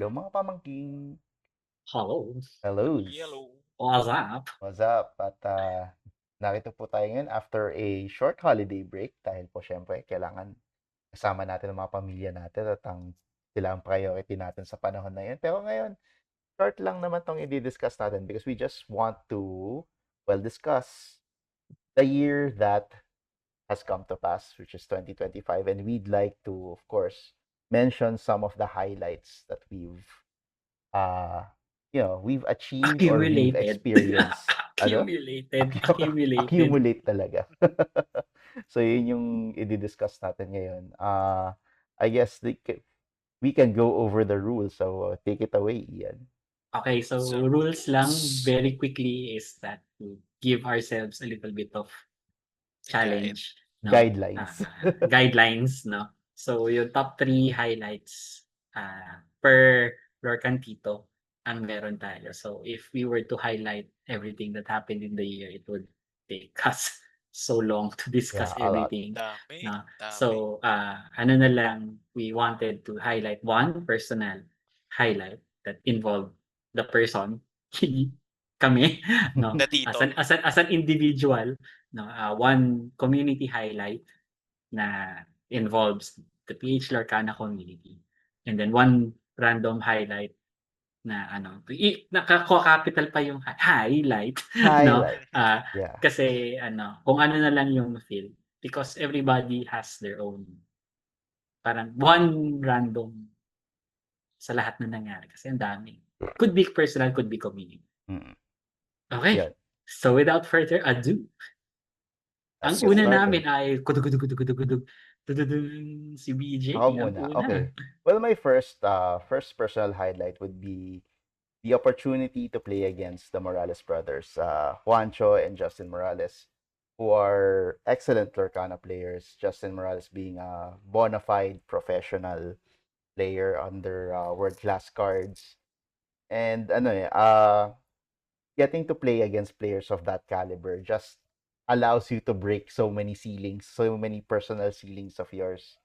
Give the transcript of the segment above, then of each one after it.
Hello mga pamangkin. Hello. Hellos. Yellow. What's up? What's up? At narito po tayo ngayon after a short holiday break dahil po syempre kailangan kasama natin ang mga pamilya natin at sila ang priority natin sa panahon na yun. Pero ngayon, short lang naman tong i-discuss natin because we just want to, well, discuss the year that has come to pass, which is 2025. And we'd like to, of course, mention some of the highlights that uh, we've achieved or we've Accumulated. experienced. Ano? Accumulated. Accumulate talaga. So, yun yung i-discuss natin ngayon. I guess we can go over the rules. So, take it away, Ian. Okay, so So, rules lang very quickly is that to give ourselves a little bit of guide. challenge, no? Guidelines. Guidelines, no? So yung top 3 highlights per Lorcantito ang meron tayo. So if we were to highlight everything that happened in the year, it would take us so long to discuss Yeah, a lot. everything. Dami. No? Dami. So ano na lang, we wanted to highlight one personal highlight that involved the person, kami, no? Na As dito. an individual, no? One community highlight na involves the PH Lorcana community. And then one random highlight na ano, naka-capital pa yung highlight, no? Highlight. Yeah. Kasi ano, kung ano na lang yung feel. Because everybody has their own, parang one random sa lahat na nangyari. Kasi ang dami. Could be personal, could be community. Mm. Okay. Yan. So without further ado, ang Let's get una started. namin ay kudugudugudugudugudug, tududun, si BJ Ako ang muna. una. Okay. Well, my first personal highlight would be the opportunity to play against the Morales brothers, Juancho and Justin Morales, who are excellent Lorcana players. Justin Morales being a bona fide professional player under world-class cards. And getting to play against players of that caliber just allows you to break so many ceilings, so many personal ceilings of yours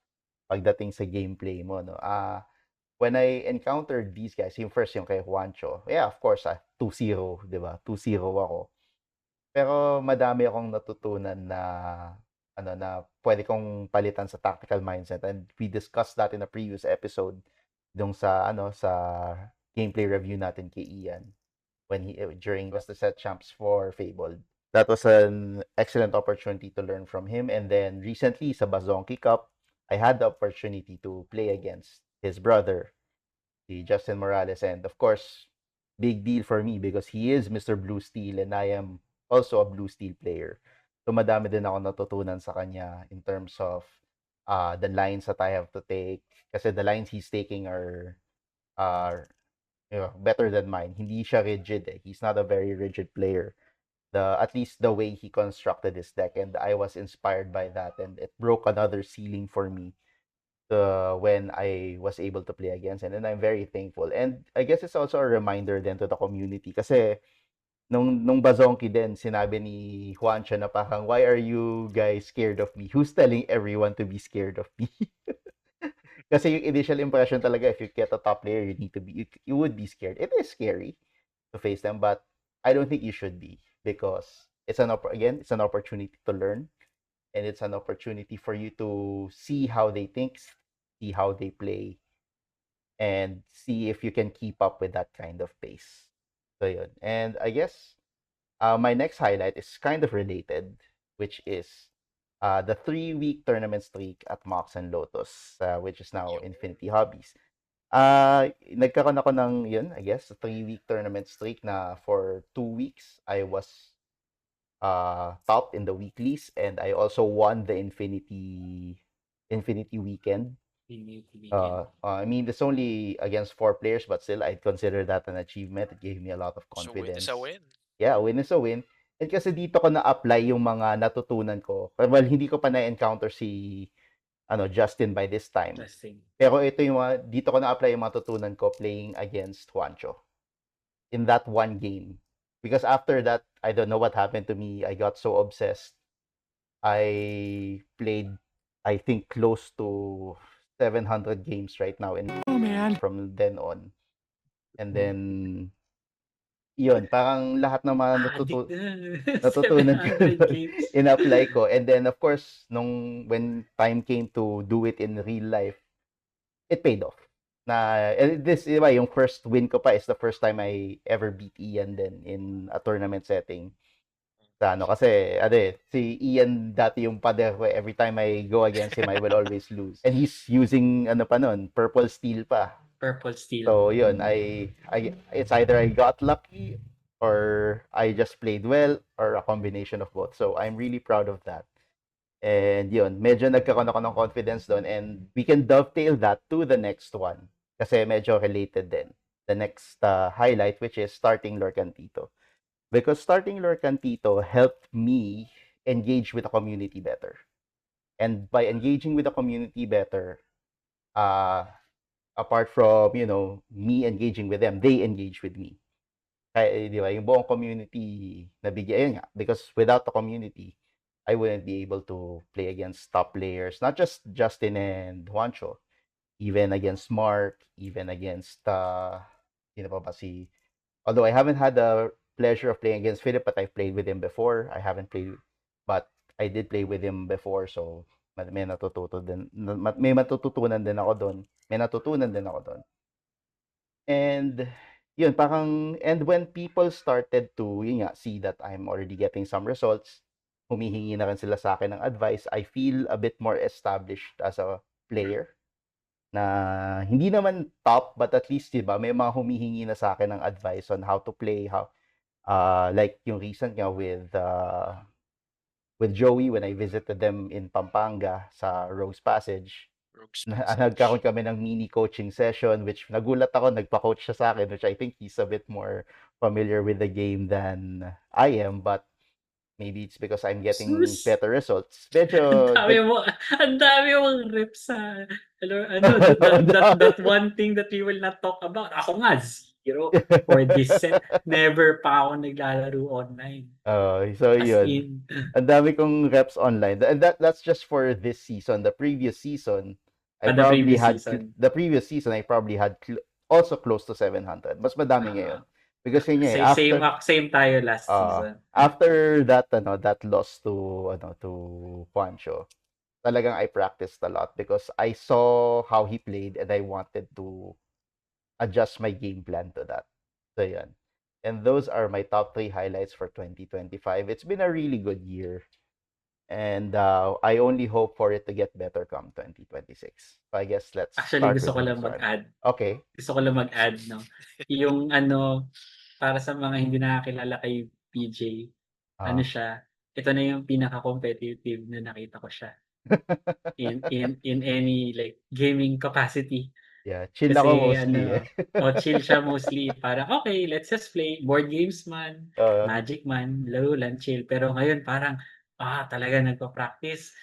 pagdating sa gameplay mo, no? When I encountered these guys, yung first yung kay Juancho, yeah, of course, 2-0, di ba? 2-0 ako. Pero madami akong natutunan na na pwede kong palitan sa tactical mindset. And we discussed that in a previous episode sa gameplay review natin kay Ian when during was the set champs for Fabled. That was an excellent opportunity to learn from him. And then recently sa Bazonki Cup, I had the opportunity to play against his brother, si Justin Morales. And of course, big deal for me because he is Mr. Blue Steel and I am also a Blue Steel player. So madami din ako natutunan sa kanya in terms of the lines that I have to take. Kasi the lines he's taking are better than mine. Hindi siya rigid eh. He's not a very rigid player. At least the way he constructed his deck, and I was inspired by that, and it broke another ceiling for me when I was able to play against him, and I'm very thankful. And I guess it's also a reminder then to the community kasi nung Bazonki din sinabi ni Juancho na parang, why are you guys scared of me? Who's telling everyone to be scared of me? Kasi yung initial impression talaga, if you get a top player, you would be scared. It is scary to face them, but I don't think you should be because it's an opportunity to learn, and it's an opportunity for you to see how they think, see how they play, and see if you can keep up with that kind of pace. So yun. And I guess my next highlight is kind of related, which is the 3-week tournament streak at Mox and Lotus, which is now Infinity Hobbies. Nagkaroon ako ng yun, I guess, a 3-week tournament streak na for 2 weeks I was top in the weeklies, and I also won the Infinity Weekend. I mean, it's only against 4 players, but still, I'd consider that an achievement. It gave me a lot of So win confidence. is a win. Yeah, win is a win. And kasi dito ko na-apply yung mga natutunan ko. Well, hindi ko pa na-encounter si Justin by this time. Pero ito yung dito ko na-apply yung matutunan ko playing against Juancho in that one game. Because after that, I don't know what happened to me. I got so obsessed. I played, I think, close to 700 games right now. And from then on, And then, yun, parang lahat ng mga Addict na. natutunan ko 700 doon, games. in-apply ko. And then, of course, when time came to do it in real life, it paid off. And this, diba, yung first win ko pa is the first time I ever beat Ian then in a tournament setting. Kasi, si Ian dati yung pader ko. Every time I go against him, I will always lose. And he's using, pa nun, purple steel pa. Purple Steel. So, yun, it's either I got lucky or I just played well or a combination of both. So, I'm really proud of that. And yun, medyo nagkaroon ako ng confidence doon and we can dovetail that to the next one. Kasi medyo related din. The next highlight, which is starting Lorcantito. Because starting Lorcantito helped me engage with the community better. And by engaging with the community better, apart from, me engaging with them, they engage with me. Kaya, di ba, yung buong community nabigyan, ayun nga, because without the community, I wouldn't be able to play against top players, not just Justin and Juancho, even against Mark, even against, sino pa ba si, although I haven't had the pleasure of playing against Philip, but I've played with him before. I haven't played, but I did play with him before, so may matututunan din ako doon. May natutunan din ako doon. And yun, and when people started to, yun nga, see that I'm already getting some results, humihingi na rin sila sa akin ng advice, I feel a bit more established as a player. Na hindi naman top, but at least, diba, may mga humihingi na sa akin ng advice on how to play, like yung recent nga with Joey when I visited them in Pampanga sa Rose Passage. Nagkaroon kami ng mini coaching session, which nagulat ako, nagpa-coach siya sa akin, which I think he's a bit more familiar with the game than I am, but maybe it's because I'm getting Sus! better results. Medyo, Ang dami mong reps sa that one thing that we will not talk about. Ako nga, 0 for this set. Never pa ako naglalaro online. so As yun. in, Ang dami kong reps online. And that's just for this season. The previous season, I the probably previous had season. the previous season I probably had also close to 700. Mas madami ngayon. Because yun nga, Same tayo last season. after that that loss to Juancho, talagang I practiced a lot because I saw how he played and I wanted to adjust my game plan to that. So yan. And those are my top 3 highlights for 2025. It's been a really good year. And I only hope for it to get better come 2026. So I guess let's Actually, start gusto ko with lang this one. mag-add. Okay. Gusto ko lang mag-add, no? Yung para sa mga hindi nakakilala kay PJ, siya, ito na yung pinaka-competitive na nakita ko siya. in any like gaming capacity. Yeah, chill Kasi ako mostly chill siya mostly. Parang, okay, let's just play board games man, Magic man, laro lang, chill. Pero ngayon parang, talaga nagpa-practice.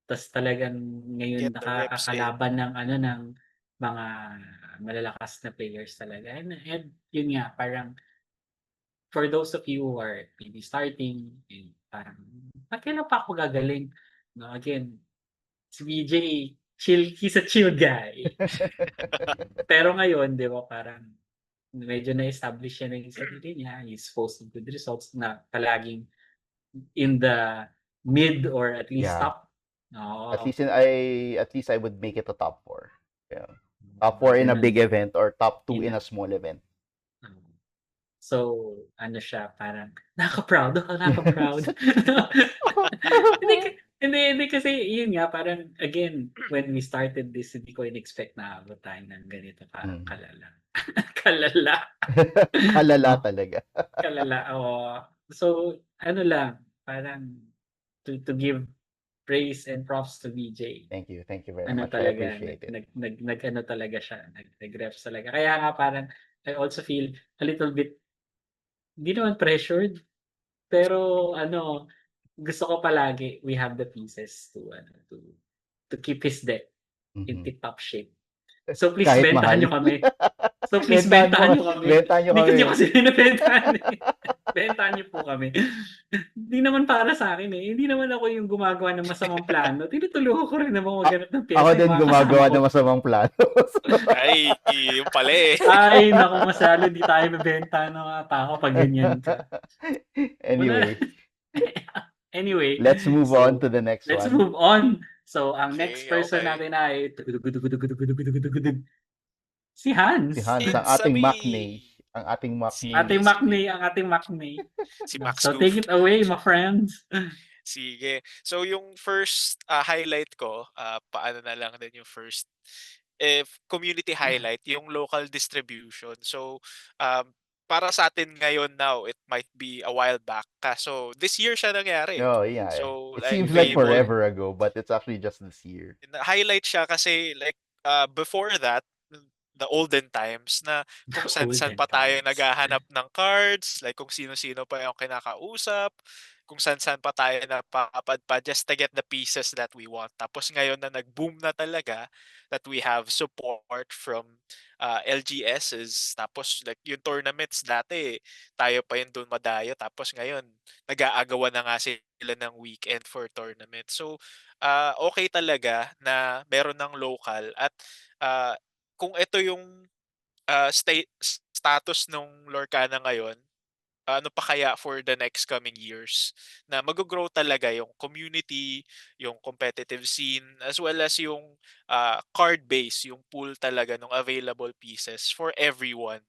Tas talagang ngayon nakakalaban ng ng mga malalakas na players talaga. And yun nga, parang for those of you who are maybe starting and parang, kailan pa ako gagaling? No, again, si BJ, he's a chill guy. Pero ngayon, 'di ba, parang medyo na-establish siya na yung sarili niya, he's posting good results na palaging in the mid or at least Yeah. top. Oo. At least I would make it a top 4. Yeah. Top 4 in a big event or top 2 in a small event. So, siya, parang nakaka-proud ako, nakaka-proud. Hindi kasi yun nga, parang again, when we started this, hindi ko in-expect na aabot tayo ng ganito kalala. Kalala. Kalala talaga. Kalala, oo. So, lang, parang to give praise and props to BJ. Thank you very much. I appreciate it. Nag talaga siya, nag-refs talaga. Kaya nga parang I also feel a little bit, hindi naman pressured, pero gusto ko palagi we have the pieces to keep his deck in tip-top shape. So please Kahit bentahan mahal. niyo kami. So please Bentahan mo, bentahan niyo kami. bentahan nyo Hindi ko kami. niyo kasi binebentahan, eh. Bentahan niyo po kami. Hindi naman para sa'kin, eh, hindi naman ako yung gumagawa ng masamang plano. Tinutulungan ko rin namang A- maghanap ng ako piyesa yung din mga kasama gumagawa ko. ng masamang plano. Ay, yung pala eh. Ay, naku Masalo, di tayo bebentahan ng mga tao 'pag ganyan ka. Una Anyway, anyway, let's move on so to the next let's one. move on. So ang next Okay, person okay. natin ay si Si Hans. Hans, ang It's a ating me. Maknay. Ang ating Maknay. Ating Si Makni, ang ating Makni. si Max So take Goof. it away, my friends. Sige. So yung first highlight ko, paano na lang din yung first if community highlight, yung local distribution. So para sa atin ngayon now, it might be a while back. Kaso this year siya nangyari. Oh, yeah. So It like seems like Same Fable, here. forever ago, but it's actually just this year. highlight siya kasi like before that, the olden times na kung saan-saan Olden pa tayo times. naghahanap ng cards, like kung sino-sino pa yung kinakausap, kung saan-saan pa tayo napapadpad just to get the pieces that we want. Tapos ngayon na nag-boom na talaga, that we have support from LGSs, tapos like yung tournaments dati, tayo pa yun doon madayo, tapos ngayon nag-aagawan na nga sila ng weekend for tournament. So okay talaga na meron ng local at ah, kung ito yung status nung Lorcana ngayon, ano pa kaya for the next coming years na mag-grow talaga yung community, yung competitive scene, as well as yung card base, yung pool talaga ng available pieces for everyone.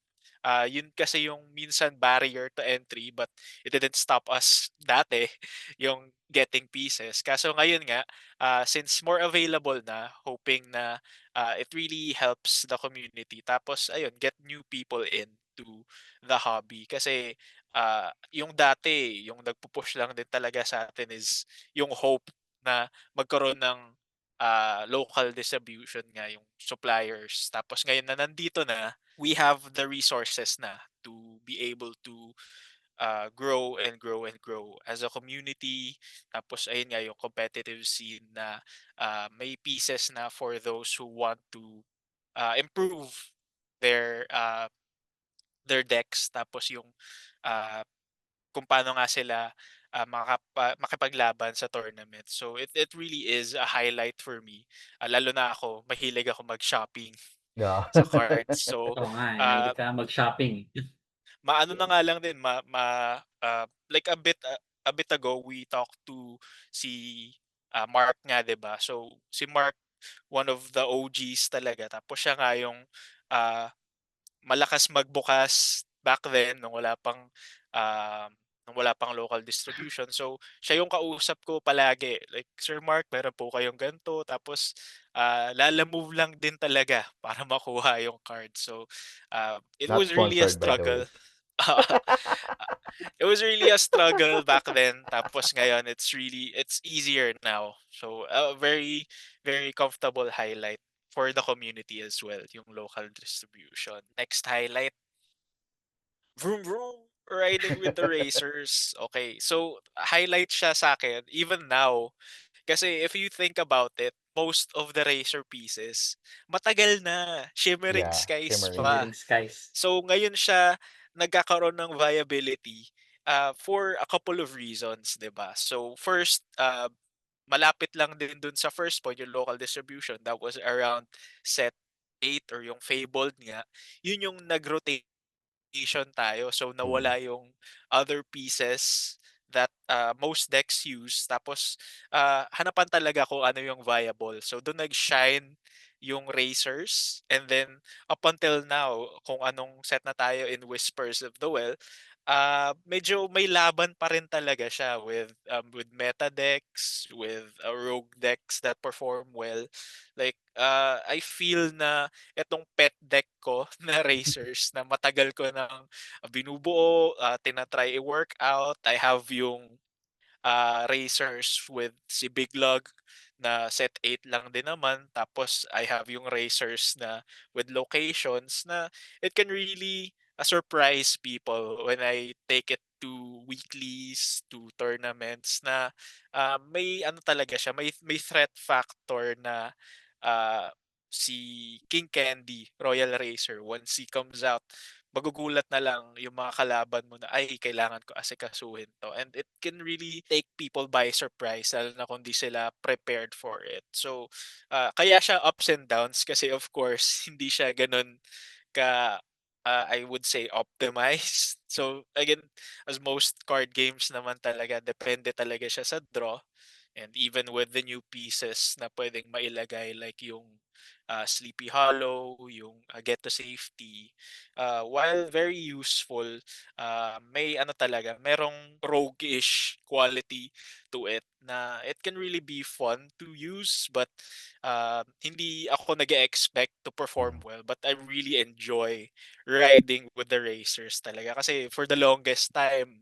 Yun kasi yung minsan barrier to entry, but it didn't stop us dati yung getting pieces. Kaso ngayon nga, since more available na, hoping na it really helps the community. Tapos ayun, get new people in to the hobby. Kasi yung dati, yung nagpo-push lang din talaga sa atin is yung hope na magkaroon ng local distribution nga yung suppliers. Tapos ngayon na nandito na, we have the resources na to be able to grow and grow and grow as a community. Tapos ayun nga yung competitive scene na may pieces na for those who want to improve their their decks. Tapos yung ah, kung paano nga sila makipaglaban sa tournament. So it really is a highlight for me. Lalo na ako, mahilig ako mag-shopping Yeah. sa cards. So Oo nga, eh, uh, mahilig ka mag-shopping, eh. maano na nga lang din like a bit ago we talked to si Mark nga 'di ba? So si Mark, one of the OGs talaga, tapos siya nga yung ah, malakas magbukas back then um, nung wala pang local distribution. So, siya yung kausap ko palagi. Like, Sir Mark, meron po kayong ganito. Tapos, lala-move lang din talaga para makuha yung card. So, it Not was really a sponsored, by the struggle. way. It was really a struggle back then. Tapos ngayon, it's easier now. So, a very, very comfortable highlight for the community as well, yung local distribution. Next highlight, vroom vroom, riding with the racers. Okay, so highlight siya sa akin even now. Kasi if you think about it, most of the racer pieces, matagal na, Shimmering Yeah, Skies shimmering. pa. Shimmering Skies. So ngayon siya nagkakaroon ng viability for a couple of reasons, 'di ba? So first, malapit lang din dun sa first point, yung local distribution. That was around set 8 or yung Fabled nga. Yun yung nag-rotate tayo. So Mm. nawala yung other pieces that most decks use. Tapos hanapan talaga kung ano yung viable. So doon nag-shine yung racers, and then up until now kung anong set na tayo in Whispers of the Well, medyo may laban pa rin talaga siya with meta decks, with rogue decks that perform well. Like I feel na etong pet deck ko na racers na matagal ko nang binubuo, tina-try i-workout. I have yung racers with si Big Lug na set 8 lang din naman. Tapos I have yung racers na with locations na it can really surprise people when I take it to weeklies, to tournaments na may ano talaga siya, may threat factor na uh, si King Candy, Royal Racer, once he comes out, magugulat na lang yung mga kalaban mo na, ay, kailangan ko asikasuhin to. And it can really take people by surprise, lalo na kung di sila prepared for it. So, kaya siya ups and downs kasi of course, hindi siya ganun ka, I would say, optimized. So, again, as most card games naman talaga, depende talaga siya sa draw. And even with the new pieces na pwedeng mailagay like yung Sleepy Hollow, yung Get to Safety, while very useful, may ano talaga, merong roguish quality to it na it can really be fun to use but hindi ako nag-expect to perform well but I really enjoy riding with the racers talaga kasi for the longest time,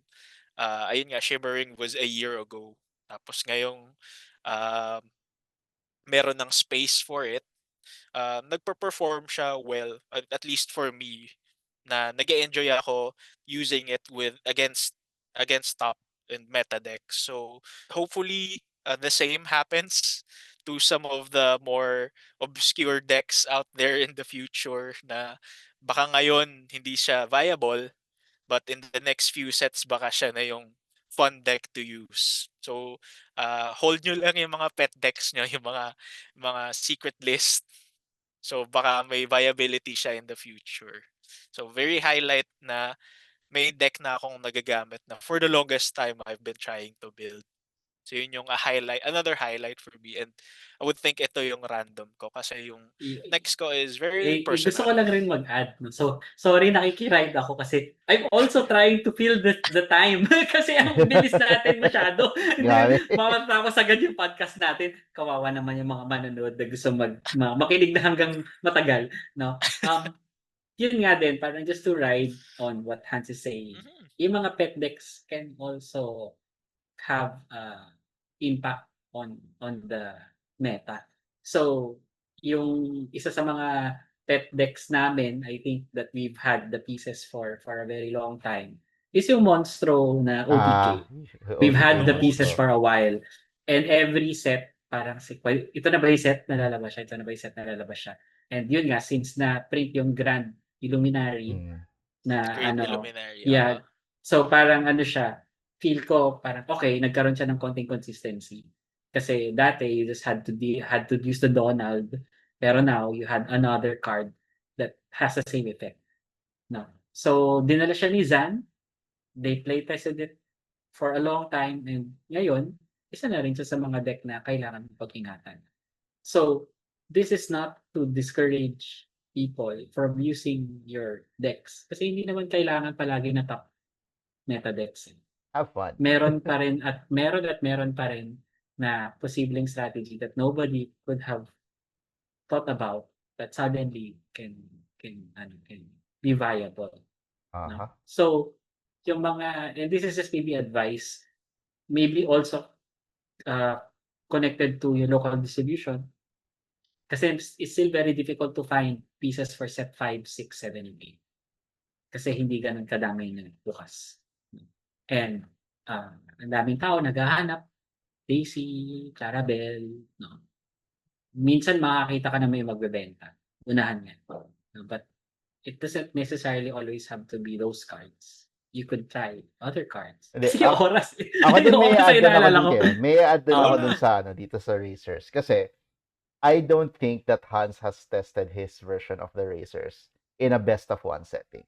ayun nga, Shimmering was a year ago. Tapos ngayong um, meron ng space for it, nagpe-perform siya well, at least for me, na nag enjoy ako using it with against top and meta decks. So hopefully the same happens to some of the more obscure decks out there in the future na baka ngayon hindi siya viable but in the next few sets baka siya na yung fun deck to use. So, hold nyo lang yung mga pet decks nyo, yung mga secret list. So, baka may viability siya in the future. So, very highlight na may deck na akong nagagamit na for the longest time I've been trying to build. So, yun yung another highlight for me. And I would think ito yung random ko kasi yung next ko is very Gusto ko personal. lang rin mag-add, no? So, sorry, nakikiride ako kasi I'm also trying to fill the time. Kasi ang bilis natin masyado. Grabe. Mamatapos agad yung podcast natin. Kawawa naman yung mga manonood na gusto makinig na hanggang matagal, no? Yun nga din, parang just to ride on what Hans is saying. Mhm. Yung mga pet decks can also have impact on the meta. So, yung isa sa mga pet decks namin, I think that we've had the pieces for a very long time, is yung Monstro na OTK. We've OTK had the Yun. pieces Monstro. for a while. And every set, parang ito na ba yung set na lalabas siya? Ito na ba yung set na lalabas siya? And yun nga, since na print yung Grand Illuminary, Mm. na Great ano, Illuminary. yeah. So parang ano siya, feel ko parang okay, nagkaroon siya ng konting consistency. Kasi dati you just had to use the Donald, pero now you had another card that has the same effect. No. So dinala siya ni Zan, they play tested it for a long time and ngayon, isa na rin siya sa mga deck na kailangan pag-ingatan. So, this is not to discourage people from using your decks. Kasi hindi naman kailangan palagi na top meta decks. Have fun. Meron pa rin na posibleng strategy that nobody could have thought about that suddenly can be viable. No? Uh-huh. So, yung mga, and this is just maybe advice, maybe also uh, connected to your local distribution. Kasi it's still very difficult to find pieces for set 5, 6, 7, and 8. Kasi hindi ganun kadami na bukas. And ang daming tao naghahanap, Daisy, Clarabelle, no? Minsan makakita ka na may magbebenta. Unahan yan. No? But it doesn't necessarily always have to be those cards. You could try other cards. Hindi, Kasi oras. ako din Yung may oras add ay din ako naalala ko. dito eh. May add din Oo. ako dun sa dito sa Racers. Kasi I don't think that Hans has tested his version of the Racers in a best of one setting.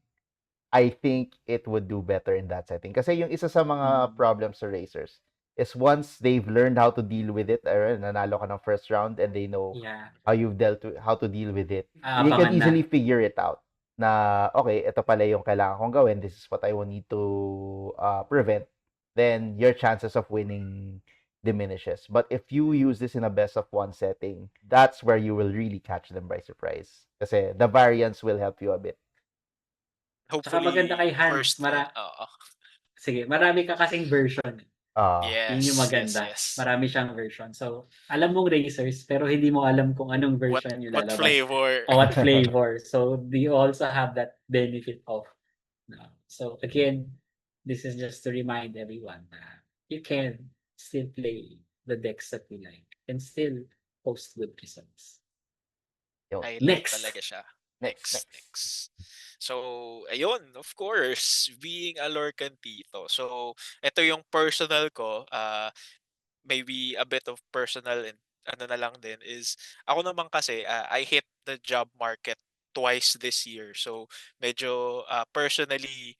I think it would do better in that setting. Kasi yung isa sa mga problems sa Racers is once they've learned how to deal with it, nanalo ka ng first round and they know Yeah. how to deal with it, they Aabangan can na. easily figure it out na okay, ito pala yung kailangan kong gawin, this is what I will need to prevent, then your chances of winning diminishes. But if you use this in a best of one setting, that's where you will really catch them by surprise. Kasi the variance will help you a bit. Tsaka maganda Hopefully, kay Han, first win. Oo. sige, marami ka kasing version. Yun yung Yes, yes, maganda. yes. Marami siyang version. So, alam mong racers, pero hindi mo alam kung anong version yung What lalabas. flavor? O what flavor. So, you also have that benefit of. No. So, again, this is just to remind everyone na you can still play the decks that you like and still post good results. Yun. Highlight Next. talaga siya. Next. Next. So, ayun, of course, being a Lorcan Tito. So, ito yung personal ko. Maybe a bit of personal and ano na lang din is ako naman kasi I hit the job market twice this year. So medyo personally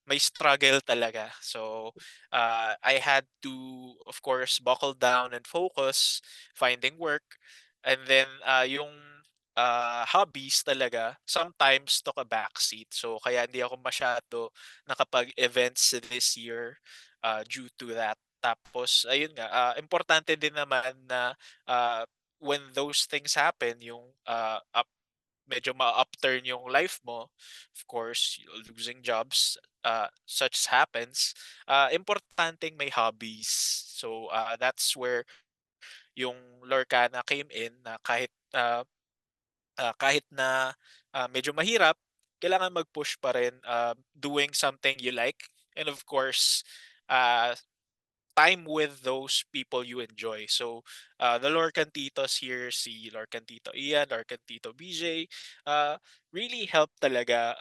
may struggle talaga. So I had to of course buckle down and focus finding work, and then yung hobbies talaga sometimes took a backseat. So kaya hindi ako masyado nakapag-events this year due to that. Tapos ayun nga, importante din naman na when those things happen, yung medyo ma-upturn yung life mo, of course, losing jobs, such happens, importanteng may hobbies. So that's where yung Lorcana came in na kahit na medyo mahirap, kailangan mag-push pa rin, doing something you like, and of course, uh, time with those people you enjoy. So, the Lorcan Titos here, si Lorcan Tito Ian, Lorcan Tito BJ, really helped talaga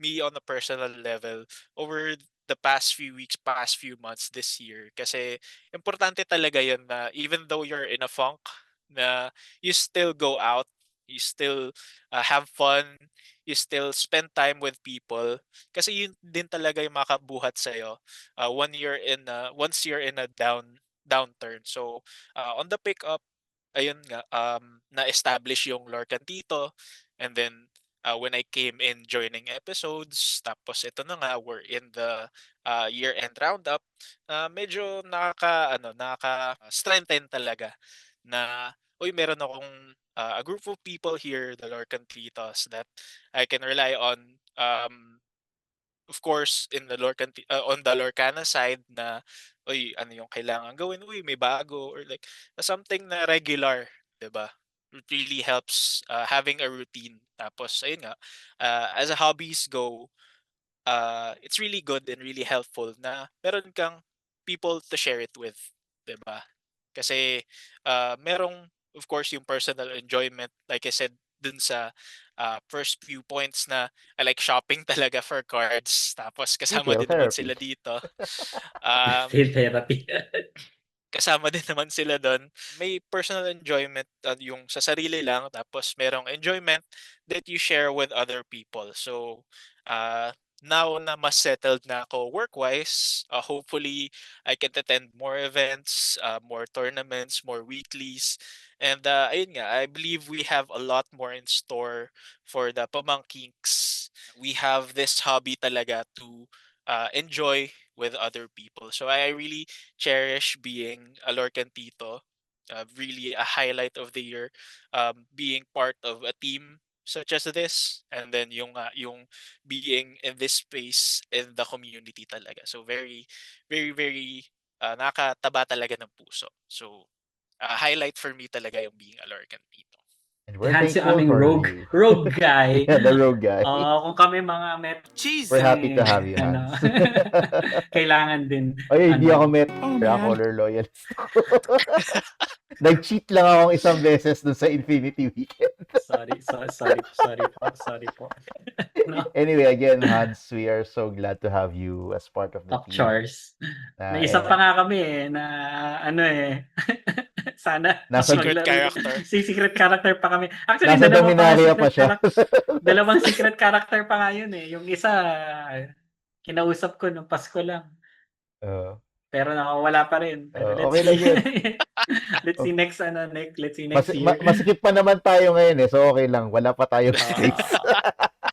me on a personal level over the past few weeks, past few months this year. Kasi importante talaga yun na even though you're in a funk, na you still go out, you still have fun, you still spend time with people. Kasi yun din talaga yung makabuhat sa'yo once you're in a downturn. So on the pickup, ayun nga, na-establish yung Lorcan Tito, and then when I came in joining episodes, tapos ito na nga, we're in the year-end roundup, medyo nakaka-strengthen talaga na, uy, meron akong a group of people here, the Lorcan Titos, that I can rely on. Of course, on the Lorcana side na, uy, ano yung kailangan gawin? Uy, may bago, or like something na regular, 'di ba? It really helps having a routine. Tapos ayun nga, as a hobbies go, it's really good and really helpful na meron kang people to share it with, 'di ba? Kasi merong of course yung personal enjoyment, like I said dun sa first few points, na I like shopping talaga for cards. Tapos kasama Retail din naman therapy. sila dito. Um, Retail therapy. kasama din naman sila do'n. May personal enjoyment yung sa sarili lang, tapos merong enjoyment that you share with other people. So, now na mas settled na ako work-wise, hopefully I can attend more events, more tournaments, more weeklies. And ayun nga, I believe we have a lot more in store for the Pamangkinks. We have this hobby talaga to enjoy with other people. So I really cherish being a Lorcan Tito. Really a highlight of the year, being part of a team such as this, and then yung being in this space in the community talaga. So very, very, very nakataba talaga ng puso. So highlight for me talaga yung being a Lorcan Tito. And Si we're Hans yung thankful aming for rogue, you. rogue guy. Yeah, the rogue guy. Kung kami mga met, We're happy to have you, ano, Hans. kailangan din, Oy, hindi ako ano, met. Ako loyalist ako. Nag-cheat lang akong isang beses dun sa Infinity Weekend. sorry po. No, Anyway, again, Hans, we are so glad to have you as part of the top team. chars. May isa And pa nga kami na ano sana Nasa- Secret maglaro character. si secret character pa kami. Actually, nasa dalawa pa nga Dominaria secret pa siya. dalawang secret character pa nga yun eh. Yung isa, kinausap ko nung Pasko lang. Uh, Pero nakawala pa rin. Pero let's okay lang see. yun. Let's see let's see next year. Masikip pa naman tayo ngayon eh. So okay lang. Wala pa tayong space.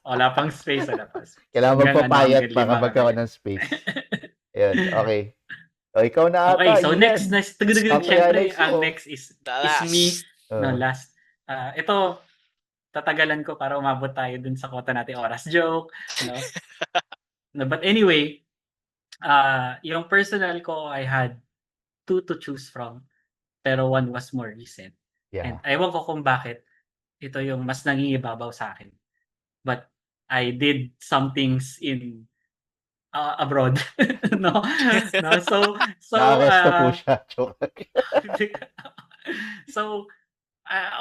Wala pang space. Kailangan Hanggang magpapayat hanggang pa lima magkaroon kami. ng space. Ayun, okay. O, ikaw na Okay, ata, so Ian. next, Ang syempre, next ang mo. next is The me. last. No, last. Ito, tatagalan ko para umabot tayo dun sa kota natin oras. Joke. No? No, but anyway, yung personal ko, I had two to choose from. Pero one was more recent. And Yeah. ewan ko kung bakit ito yung mas nangingibabaw sa akin. But I did some things in abroad. No? So Naaresto po siya. Joke. so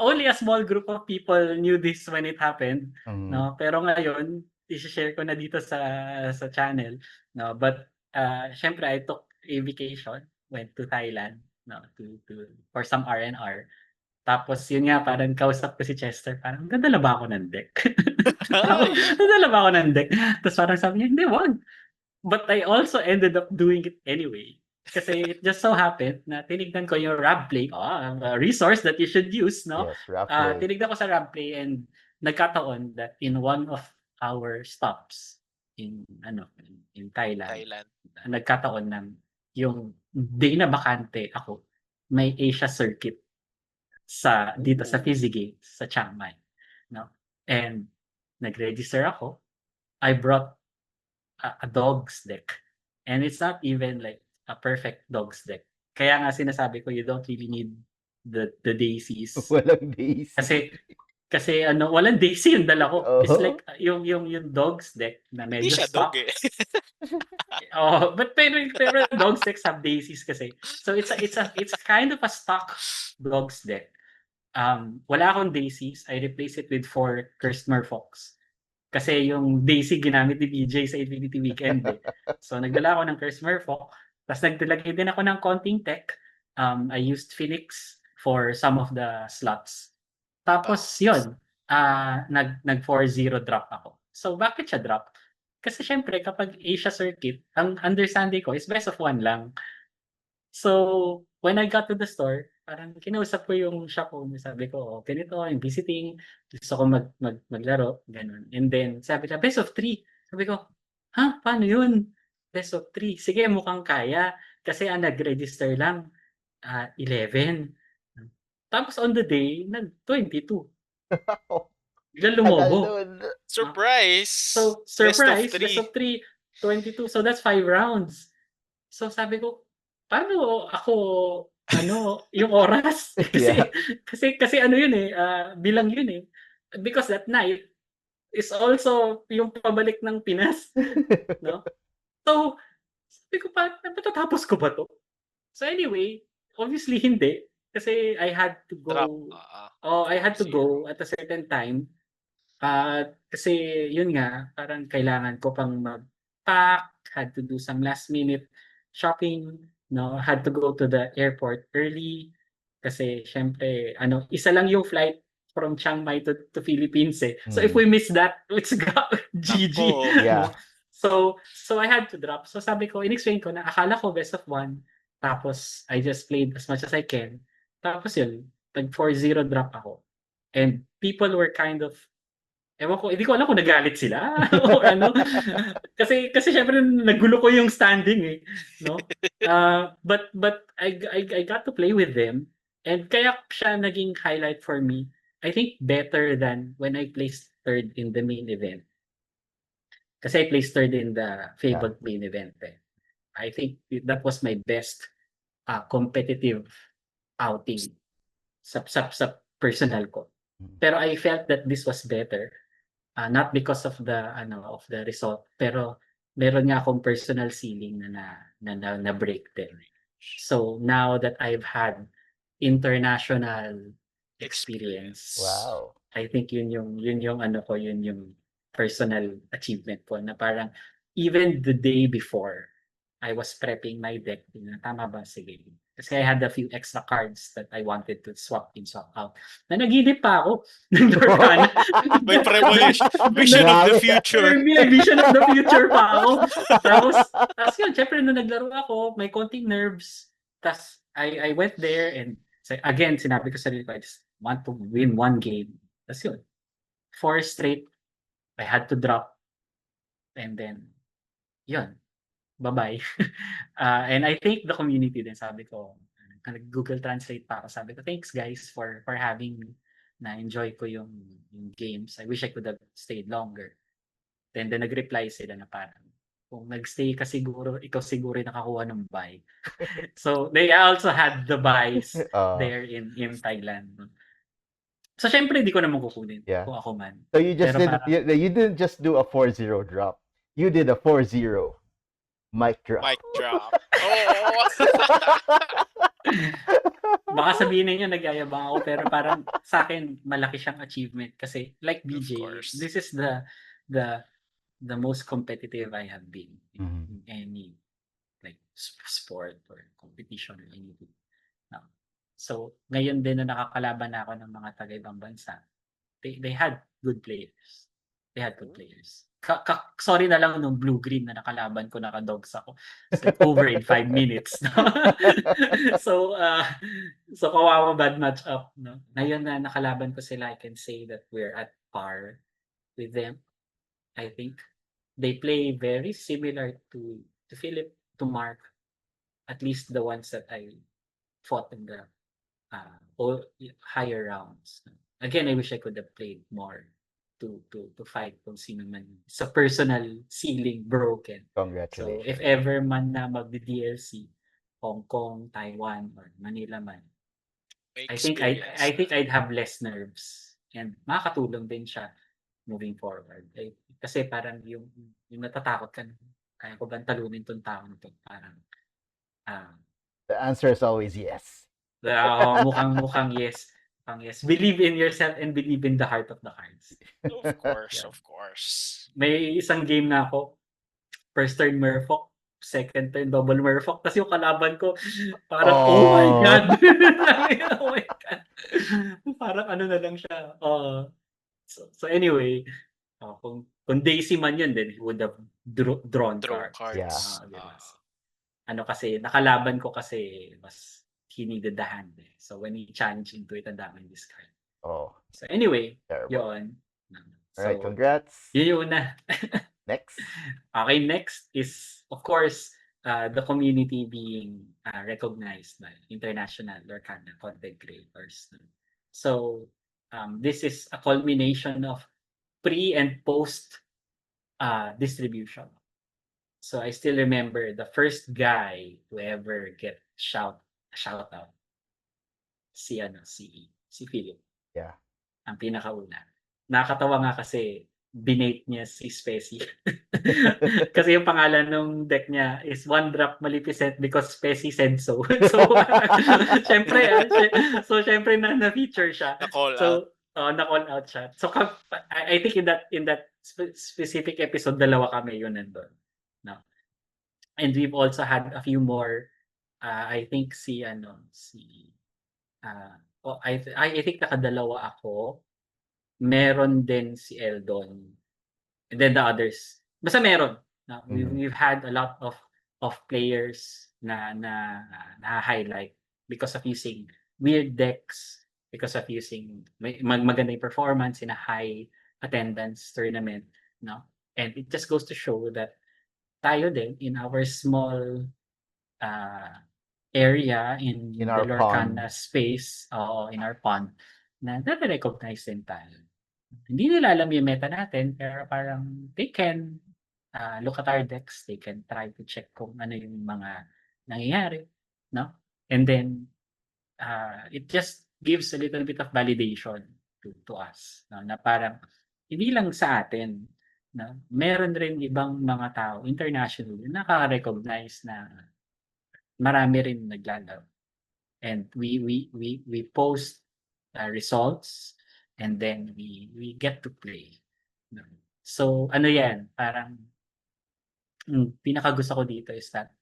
only a small group of people knew this when it happened, Mhm. no? Pero ngayon, i-share ko na dito sa channel, no? But syempre I took a vacation, went to Thailand, no, to for some R&R. Tapos yun nga, parang kausap ko si Chester, parang dadala ba ako ng deck? Tapos, Ay. dadala ba ako ng deck? Tapos parang sabi niya, hindi, wag. But I also ended up doing it anyway. Kasi it just so happened na tinignan ko yung Rabplay, a resource that you should use, no? Yes, Rapplay. Tinignan ko sa Rabplay and nagkataon that in one of our stops in in Thailand, Thailand. nagkataon na yung day na bakante ako, may Asia circuit dito sa Ooh. Fizzy sa Chiang Mai, no? And nag-register ako. I brought a dog's deck. And it's not even like a perfect dog's deck. Kaya nga sinasabi ko, you don't really need the daisies. Walang daisy. Kasi walang daisy yung dala ko. It's Oo. like yung dog's deck na Hindi medyo siya dog stock. eh. Oh, but pero dog's decks have daisies kasi. So it's a kind of a stock dog's deck. Wala akong daisies. I replace it with 4 cursed merfolks. Kasi yung daisy ginamit ni BJ sa Infinity Weekend eh. So nagdala ako ng Curse Merfolk. Tapos nagdalagay din ako ng konting tech. I used Phoenix for some of the slots. Tapos yun, nag 4-0 drop ako. So bakit siya drop? Kasi syempre kapag Asia Circuit, ang understanding ko is best of 1 lang. So when I got to the store, parang kinausap ko yung shop owner, sabi ko, ganito, I'm visiting, gusto ko maglaro, ganun. And then sabi niya, best of 3. Sabi ko, paano yun? Best of 3. Sige, mukhang kaya. Kasi ang nag-register lang, 11. Tapos on the day, nag-22. Biglang Tagal lumobo. nun. Surprise! So, surprise, Best of 3. 22. So that's 5 rounds. So sabi ko, paano ako yung oras? Yeah. kasi ano yun eh, bilang yun eh. Because that night is also yung pabalik ng Pinas, no? So sabi ko matatapos ko ba to? So anyway, obviously hindi kasi I had to Drop. go. I had to 4-0. go at a certain time. Kasi yun nga, parang kailangan ko pang mag-pack, had to do some last minute shopping, no? Had to go to the airport early kasi syempre isa lang yung flight from Chiang Mai to Philippines eh. So if we miss that, it's GG. Nako. Yeah. So I had to drop. So sabi ko, in-explain ko na akala ko best of 1. Tapos I just played as much as I can. Tapos yun, nag 4-0 drop ako. And people were kind of ewan ko, hindi ko alam kung nagalit sila o ano. Kasi syempre nagulo ko yung standing eh, no? But I got to play with them and kaya siya naging highlight for me. I think better than when I placed third in the main event. Kasi I placed third in the fabled main event eh. I think that was my best competitive outing sa personal ko. Pero I felt that this was better. Not because of the result, pero meron nga akong personal ceiling na break din. So now that I've had international experience, Wow. I think yun yung personal achievement ko na parang even the day before I was prepping my deck, tama ba? Sige. Kasi I had a few extra cards that I wanted to swap in, swap out. Naginip pa ako ng Lorcana. May premonition. Vision of the future. May vision of the future pa ako. Tapos yun, syempre nung naglaro ako, may konting nerves. Tapos I went there and again, sinabi ko sa sarili ko, I just want to win 1 game. Tapos yun, 4 straight, I had to drop. And then, yun, bye-bye. And I think the community din, sabi ko, nag-Google Translate pa ako, sabi ko, thanks guys for having me. Na-enjoy ko yung games. I wish I could have stayed longer. Then nag-reply sila na parang, kung nag-stay ka siguro, ikaw siguro yung nakakuha ng buy. So, they also had the buys there in Thailand. So, syempre, hindi ko naman kukunin kung ako man. So you didn't just do a 4-0 drop. You did a 4-0 mic drop. Mic drop. Oh. baka sabihin ninyo nagyayabang ako, pero parang sa akin malaki siyang achievement kasi like Of BJ, course. this is the the most competitive I have been Mhm. in any like sport or competition or anything. No. So, ngayon din na nakakalaban na ako ng mga taga-ibang bansa, they had good players. They had good players. Sorry na lang nung blue-green na nakalaban ko, naka-dogs ako. It's like over in 5 minutes. No? so, so kawawa bad match up. No? Ngayon na nakalaban ko sila, I can say that we're at par with them. I think they play very similar to Philip, to Mark, at least the ones that I fought in the higher rounds. Again, I wish I could have played more to fight kung sino man sa personal ceiling broken. So Congratulations. if ever man na magdi-DLC, Hong Kong, Taiwan, or Manila man, May I think experience. I'd have less nerves and makakatulong din siya moving forward. Kasi parang yung natatakot ka, kaya ko ba talunin tong tao nito? Parang The answer is always yes. mukhang yes. Yes. Believe in yourself and believe in the heart of the cards. Of course, Yeah. of course. May isang game na ako, first turn Merfolk, second turn double Merfolk, tapos yung kalaban ko, parang, oh my Oh. God! Oh my God! Parang ano na lang siya. So anyway, kung Daisy man yun, then he would have drawn Draw cards. cards. Diba? Ano kasi, nakalaban ko kasi was he needed the hand. So when he challenged into it, ang daming discard. Oh, So anyway, terrible. yun. So, Alright, congrats. yun yung una. Next. Okay, next is, of course, the community being recognized by international Lorcana content creators. So, this is a culmination of pre and post distribution. So I still remember the first guy to ever get shout out. Si Philip. Yeah. Ang pinakauna. Nakakatawa nga kasi binate niya si Specie. Kasi yung pangalan ng deck niya is One Drop Maleficent because Specie said so. syempre na-feature siya. Na-call out. So na-call out siya. So I think in that specific episode, dalawa kami yun nandun. No. And we've also had a few more, I think I think nakadalawa ako. Meron din si Eldon. And then the others. Basta meron. We've had a lot of players na highlight because of using weird decks, because of using maganda yung performance in a high attendance tournament, no? And it just goes to show that tayo din in our small area in the our Lorcana pond. space, in our pond, na recognize din tayo. Hindi nila alam yung meta natin, pero parang they can look at our decks, they can try to check kung ano yung mga nangyayari, no? And then it just gives a little bit of validation to us, no? Na parang hindi lang sa atin, no? Meron rin ibang mga tao internationally na naka-recognize na marami rin naglalaro. And we post results and then we get to play. So ano yan, parang pinakagusto ko dito is that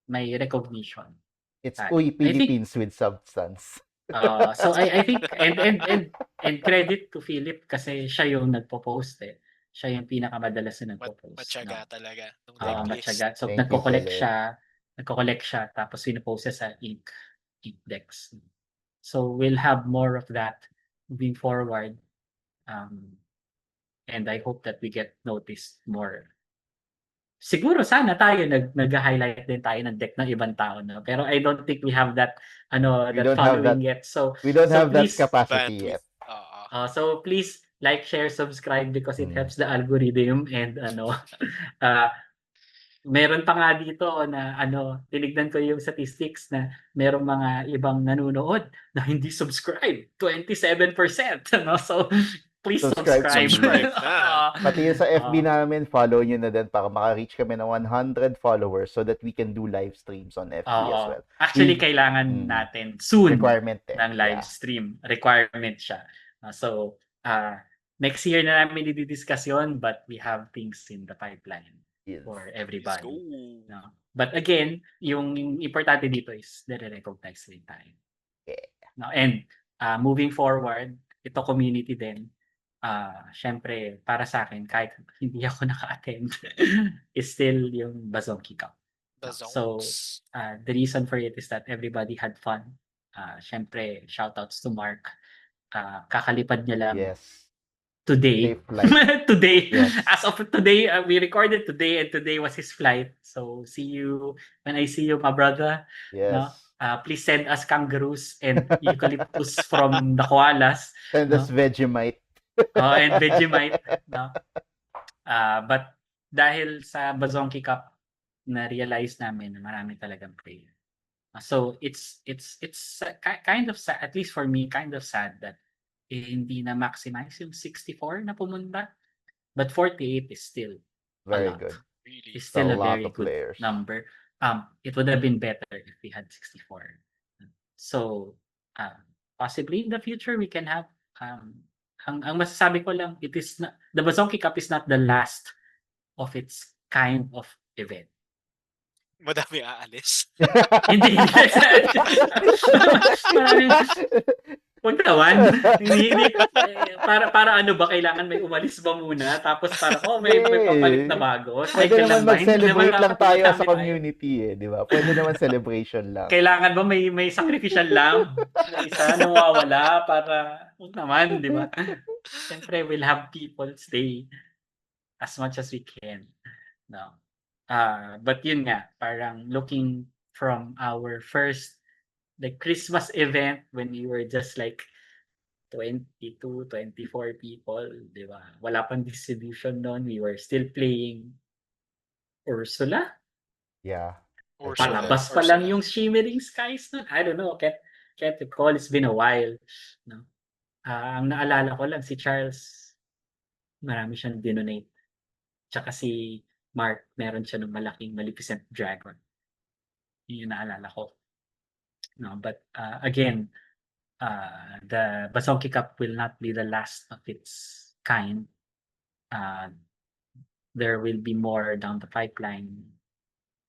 may recognition. It's Uy Philippines with substance. So I think and credit to Philip kasi siya yung nagpo-post eh. Siya yung pinakamadalas na nagpo-post. Matyaga talaga. Matyaga. So Thank you, nagko-collect siya tapos pinopost sa ink decks. So we'll have more of that moving forward. And I hope that we get noticed more. Siguro sana tayo nag-highlight din tayo ng deck ng ibang tao, no? Pero I don't think we have that following yet. So we don't have please, that capacity yet. So please like, share, subscribe because it helps the algorithm and meron pa nga dito na tinignan ko yung statistics na merong mga ibang nanonood na hindi subscribe, 27%, no? So please Subscribe to subscribe. Subscribe na. Pati yung sa FB Oo. namin, follow nyo na din para maka-reach kami ng 100 followers so that we can do live streams on FB as Oo. well. Actually, We kailangan mm, natin soon requirement ng live Yeah. stream. Requirement siya. So, next year na namin i-discuss yun, but we have things in the pipeline Yes. for Let's go. everybody. No? But again, yung importante dito is nare-recognize rin tayo. Yeah. No? And moving forward, ito community din, syempre, para sa akin, kahit hindi ako naka-attend, is still yung Bazonki Cup. So, Bazonks. the reason for it is that everybody had fun. Syempre, shoutouts to Mark. Kakalipad niya lang Yes. today. Safe flight. Today. Yes. As of today, we recorded today and today was his flight. So, see you when I see you, my brother. No? Yes. Please send us kangaroos and eucalyptus from the koalas. Send us Vegemite. And Vegemite. No? But dahil sa Bazonki Cup, na-realize namin na marami talagang player. So it's kind of sad, at least for me, kind of sad that hindi na maximize yung 64 na pumunta. But 48 is still Very lot. good. Really. It's still A a lot very of good players. number. It would have been better if we had 64. So possibly in the future we can have ang masasabi ko lang, it is not, the Bazonki Cup is not the last of its kind of event. Madami aalis. Hindi. Huwag naman. Hindi. Para ano ba, kailangan may umalis ba muna? Tapos para, may papalit na bago. Pwede Cycle naman lang ba? Hindi mag-celebrate naman lang dapat tayo madami sa community di ba? Pwede naman celebration lang. Kailangan ba may sacrificial lamb na isa na mawawala para, huwag naman, di ba? Siyempre, we'll have people stay as much as we can. No. But yun nga, parang looking from our first Christmas event when we were just like 22, 24 people, di ba? Wala pang distribution noon. We were still playing Ursula. Yeah. Palabas pa lang yung Shimmering Skies noon. I don't know. Can't recall. It's been a while. No? Ang naalala ko lang, si Charles, marami siyang dinonate. Tsaka si Mark, meron siya ng malaking Maleficent Dragon. Yun yung naalala ko. No, but again, the Bazonki Cup will not be the last of its kind. There will be more down the pipeline.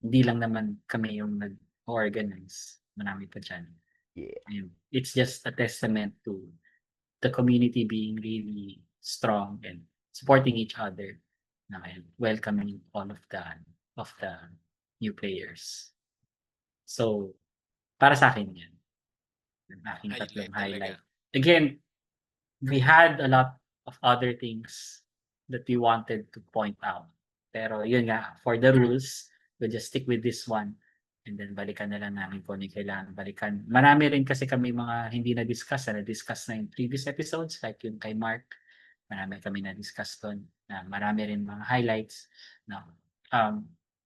Hindi lang naman kami yung nag-organize. Marami pa dyan. Yeah. And it's just a testament to the community being really strong and supporting each other. And welcoming all of the new players. So, para sa akin yan. Yung aking tatlong highlight. Again, we had a lot of other things that we wanted to point out. Pero yun nga, for the rules, we'll just stick with this one. And then balikan na lang namin kung ano yung kailangan balikan. Marami rin kasi kami mga hindi na-discuss na in previous episodes, like yung kay Mark. Marami kami na-discuss doon. Marami rin mga highlights. No?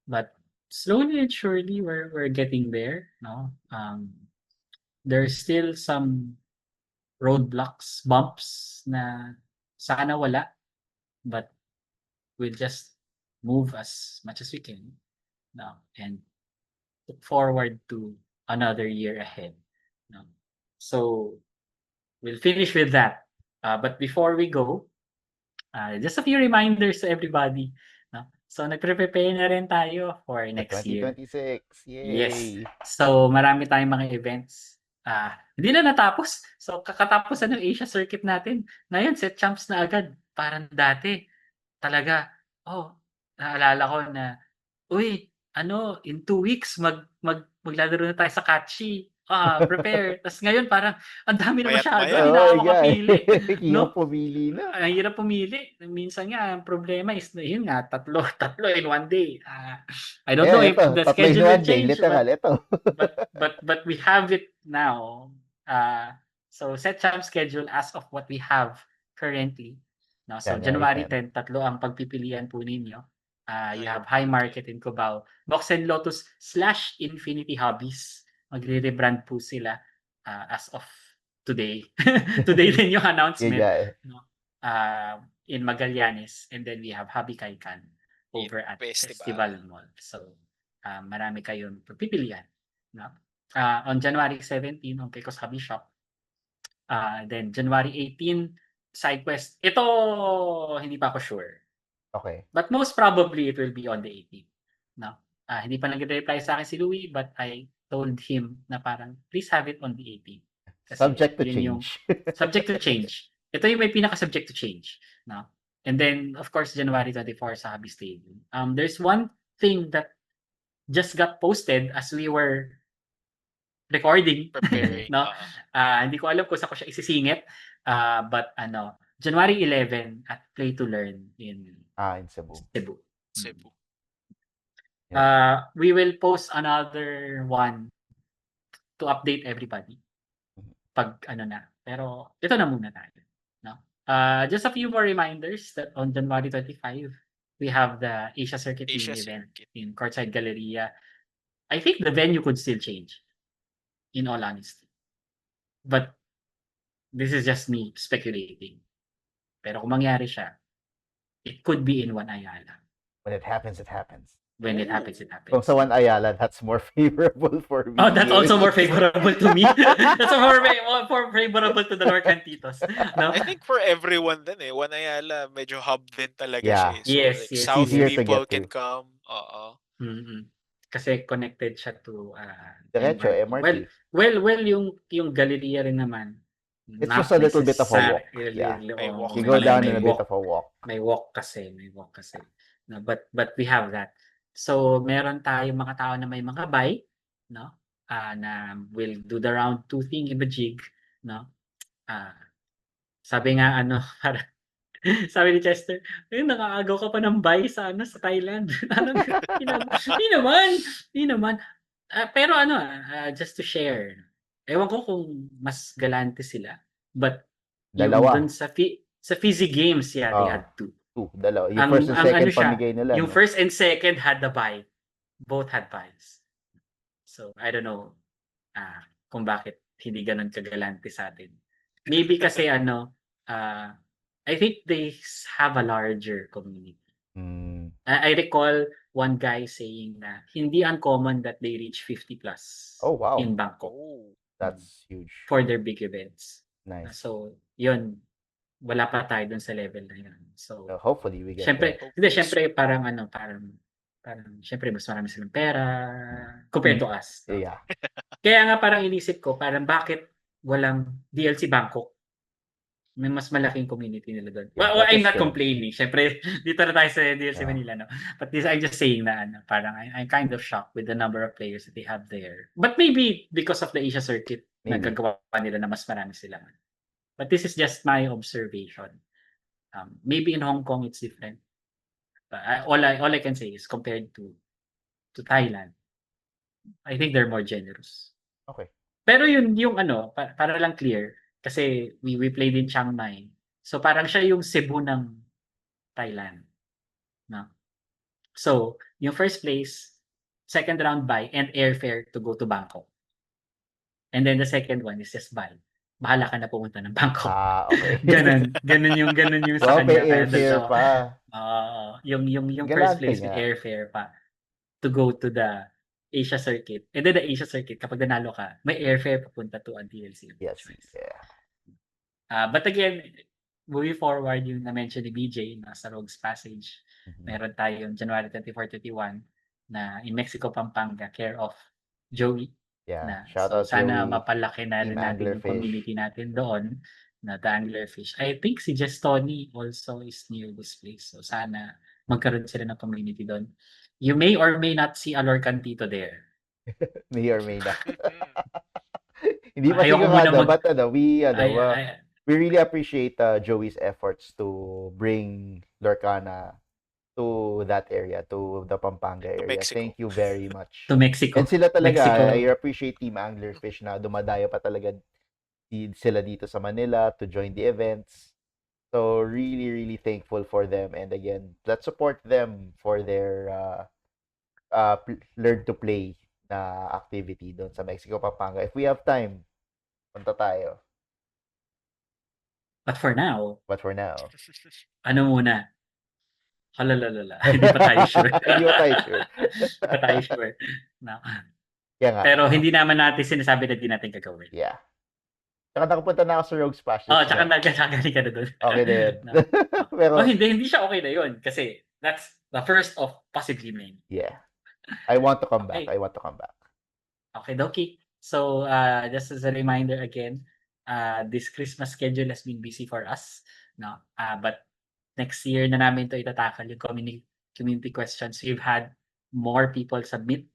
But slowly and surely, we're getting there. No? There's still some roadblocks, bumps na sana wala. But we'll just move as much as we can. No? And look forward to another year ahead. No? So, we'll finish with that. But before we go, just a few reminders to everybody. No? So, nagre-prepare na rin tayo for next year. 2026. Yay! Yes. So, marami tayong mga events. Hindi na natapos. So, kakatapos ng Asia Circuit natin. Ngayon, set champs na agad. Parang dati. Talaga, naalala ko na, in 2 weeks, maglalaro na tayo sa Kachi. Prepare. Tapos ngayon, parang, ang dami na masyado. Hindi na ako makapili. Hirap pumili na. Ang hirap pumili. Minsan nga, ang problema is, yun nga, tatlo in one day. I don't know if the schedule will change. But we have it now. So, set champ schedule as of what we have currently. No? So, January 10, tatlo ang pagpipilian po ninyo. You have High Market in Cubao, Box and Lotus / Infinity Hobbies. Magre-rebrand po sila as of today. Today din yung announcement. Yeah. No? in Magallanes, and then we have Habi Kaikan over at Festival Mall. So, marami kayong pagpipilian. No? On January 17, on Pecos Hobby Shop. Then January 18, SideQuest. Ito, hindi pa ako sure. Okay. But most probably, it will be on the 18th. No? Hindi pa nag-reply sa akin si Louie, but I told him na parang, please have it on the 18th. Kasi Subject to yun yung change. subject to change. Ito yung may pinaka-subject to change. No? And then, of course, January 24 sa Habi Stadium. There's one thing that just got posted as we were recording. Preparing. No? Hindi ko alam kung saan ko siya isisingit. But January 11 at Play to Learn in In Cebu. Cebu. We will post another one to update everybody. Pag na. Pero ito na muna tayo. No? Just a few more reminders that on January 25, we have the Asia Circuit main event in Courtside Galleria. I think the venue could still change, in all honesty. But this is just me speculating. Pero kung mangyari siya, it could be in One Ayala. When it happens, it happens. When it happens, it happens. Kung sa One Ayala, that's more favorable for me. Oh, that's also more favorable to me. That's more favorable to the Lorcantitos. No? I think for everyone din One Ayala, medyo hub din talaga Yeah. siya. So, Yes, like, yes. South Easier to people get can to. come. Kasi connected siya to Diretso, MRT. Well, yung Galleria rin naman. It's just a little bit of a walk. Yeah. May walk You go down in a bit walk. of a walk. May walk kasi. No, but we have that. So, meron tayong mga tao na may mga bike, no? Na will do the round 2 thing in the jig, no? Sabi nga para sabi ni Chester, nakakaagaw ka pa ng buy sa sa Thailand. Hindi naman. Pero just to share. Ewan ko kung mas galante sila. But Dalawa. yung dun sa Fizzy Games, they had 2. Dalawa. Yung first and second pamigay nila. Yung first and second had the buy. Both had buys. So, I don't know kung bakit hindi ganun kagalante sa atin. Maybe kasi I think they have a larger community. I recall one guy saying na hindi uncommon that they reach 50 plus in Bangkok. That's huge. For their big events. Nice. So, yun. Wala pa tayo dun sa level na yun. So, hopefully we get syempre parang syempre mas marami silang pera compared to us. No? Yeah. Kaya nga parang inisip ko, parang bakit walang DLC Bangkok? May mas malaking community nila doon. Yeah, well, I'm not complaining. Syempre, dito na tayo sa DLC Manila, no? But I'm just saying na, parang I'm kind of shocked with the number of players that they have there. But maybe because of the Asia Circuit, nagagawa nila na mas marami sila. But this is just my observation. Maybe in Hong Kong, it's different. All I can say is compared to Thailand, I think they're more generous. Okay. Pero yung para lang clear, kasi we played in Chiang Mai. So parang siya yung Cebu ng Thailand. No? So, yung first place, second round buy, and airfare to go to Bangkok. And then the second one is just buy. Bahala ka na pumunta ng Bangkok. Okay. Ganun yung sa kanya. Airfare pa. Yung first place with airfare pa to go to the Asia Circuit. And then the Asia Circuit, kapag nanalo ka, may airfare papunta to ang DLC. Yes. Yeah. But again, moving forward, yung na-mention ni BJ sa Rogues Passage, meron tayong January 24-31 na in Mexico, Pampanga, care of Joey. Yeah, shout out sana Joey, mapalaki na rin natin yung community natin doon na The Anglerfish. I think si Just Tony also is near this place. So sana magkaroon sila ng community doon. You may or may not see a Lorcantito there. May or may not. Hindi pa sigurado, but we really appreciate Joey's efforts to bring Lorcana to that area, to the Pampanga area. Thank you very much. To Mexico. And sila talaga, I appreciate Team Anglerfish na dumadayo pa talaga sila dito sa Manila to join the events. So, really, really thankful for them. And again, let's support them for their learn to play na activity doon sa Mexico, Pampanga. If we have time, punta tayo. But for now, But for now, ano muna? Halalalala. Hindi pa tayo sure. Hindi pa tayo sure. Hindi pa tayo sure. No. Kaya nga, Pero hindi naman natin sinasabi na di natin gagawin. yeah. Tsaka nakapunta na ako sa Rogue Splash Oh, this tsaka month. nagkakagaling ka na doon. Okay na yun. No. Pero, Oh, hindi siya okay na yun. Kasi that's the first of possibly many. yeah. I want to come back. Okay. I want to come back. Okay, dokie. So, just as a reminder again, this Christmas schedule has been busy for us. No? But next year na namin to itatakal yung community questions. We've had more people submit.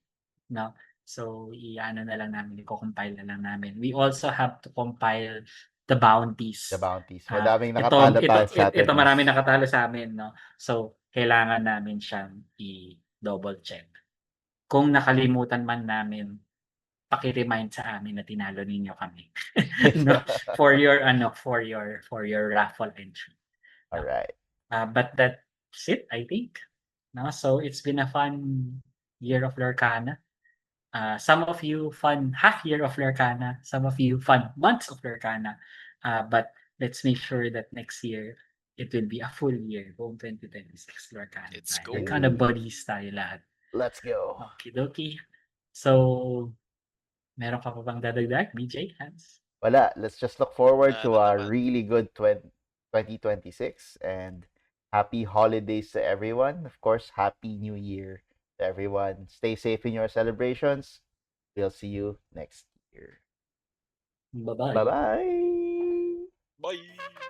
No? So, i-ano na lang namin, i-compile na lang namin. We also have to compile the bounties. The bounties. Ah, Madaming nakatalo tayo sa ito marami nakatalo sa amin, no? So, kailangan namin siyang i-double check. Kung nakalimutan man namin, paki-remind sa amin na tinalo ninyo kami. No? For your raffle entry. All right. But that's it, I think. No? So, it's been a fun year of Lorcana. Some of you fun half year of Lorcana, some of you fun months of Lorcana. But let's make sure that next year it will be a full year, buong 2026 Lorcana. Let's go. Lorcana buddies tayo lahat. Let's go. Okidoki. So, meron ka pa bang dadagdag, BJ, Hans? Wala. Let's just look forward to a naman. really good 2026 and happy holidays to everyone. Of course, happy new year to everyone. Stay safe in your celebrations. We'll see you next year. Bye-bye. Bye-bye. Bye!